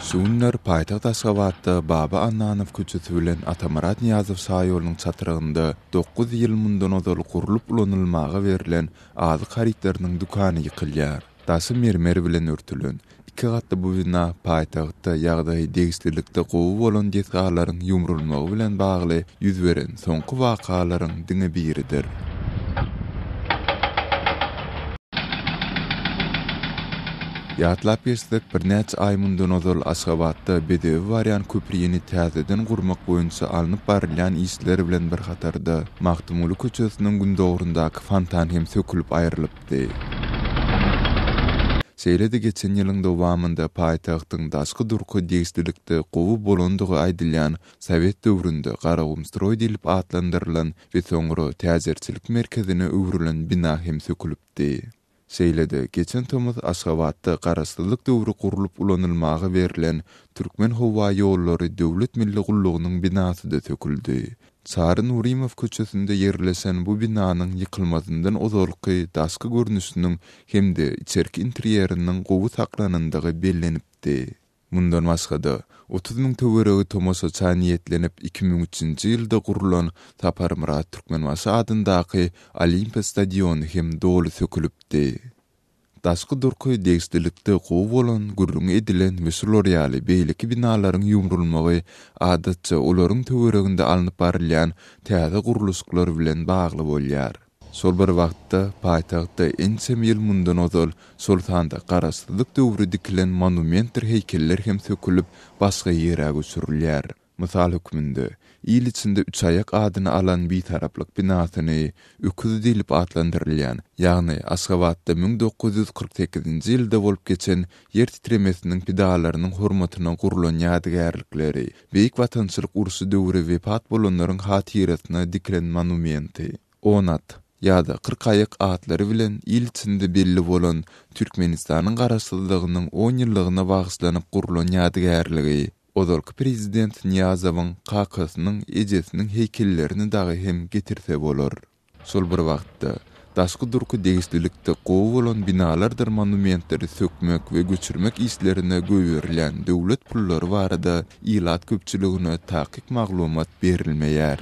Şuunlar paýtagy Aşgabatda Baba Annanow köçesi bilen Atamurat Niýazow saýylynyň çatyrygynda 9 ýyl mundan ozal gurulyp ulanylmaga berilen azyk haritlarynyň dukany ýykylýar. Daşy mermer bilen örtülen iki gatly bu bina paýtagda ýagdaý degislikde gowy bolan detgalaryň ýumrulmagy bilen bagly ýüz beren soňky wakalaryň diňe biridir. Ýatlap ýersek bir näçe ay mundan ozal Aşgabatda bedewi barýan köprüýini täzeden gurmak boýunça alınıp barylan işler bilen bir hatarda Magtumuly köçesiniň gündogrundaky fontan hem sökülüp aýrylypdy. Şeýle-de geçen ýylyň dowamynda paýtagtyň daşky durky degislikde gowy bolandygy aýdylýan Sowet döwründe Garagumstroy dilip atlandyrylan we soňra täzerçilik merkezine öwrülen bina hem sökülüpdi. Şeýle-de geçen tömüz Aşgabatda garaşdyrlyk döwrü gurulup ulanylmagy berilen Türkmen howa ýollary döwlet milli gullugynyň binasy da söküldi. Çary Nurimow köçesinde ýerleşen bu binanyň ýykylmazyndan ozalky daşky görnüşiniň hemde içerki interýeriniň gowy saklanandygy bellenipdi. Mundan başga 30.000 töweregi tomoşaça niýetlenip 2003-nji ýylda gurulan Tapar Murat Türkmenbaşy adyndaky Olimpiya stadiony hem dolu sökülipdi. Daşky durky degislikde gowy bolan gurrun edilen meşhur beýleki binalaryň ýumrulmagy adatça olaryň töwereginde alınıp barylýan täze guruluşlar bilen bagly bolýar. Sol bir wagtda paýtagda ençem ýyl mundan ozal sol sanda garaşdyrlyk döwrü dikilen monumentler heýkeller hem sökülüp başga ýere göçürilýär. Mysal hükmünde ýyl içinde 3 ayak adyny alan bir taraplyk binasyny öküz dilip atlandyrylýan, ýagny Aşgabatda 1948-nji ýylda bolup geçen ýer titremesiniň pidalarynyň hormatyna gurulan ýadygärlikleri, beýik watançylyk urusy döwrü wepat bolanlaryň hatyrasyna dikilen monumenti. Onat ýa-da 40 ayak atlary bilen ýyl içinde belli bolan Türkmenistanyň garaşdyrlygynyň 10 ýyllygyna bagyşlanyp gurulan ýadygärligi, ozalky prezident Niýazowyň kakasynyň ejesiniň heýkellerini dagy hem getirse bolar. Şol bir wagtda daşky durky degislikde gowy bolan binalardyr monumentleri sökmek we göçürmek işlerine göwerilýän döwlet pullary barada ýylat köpçüligine takyk maglumat berilmeýär.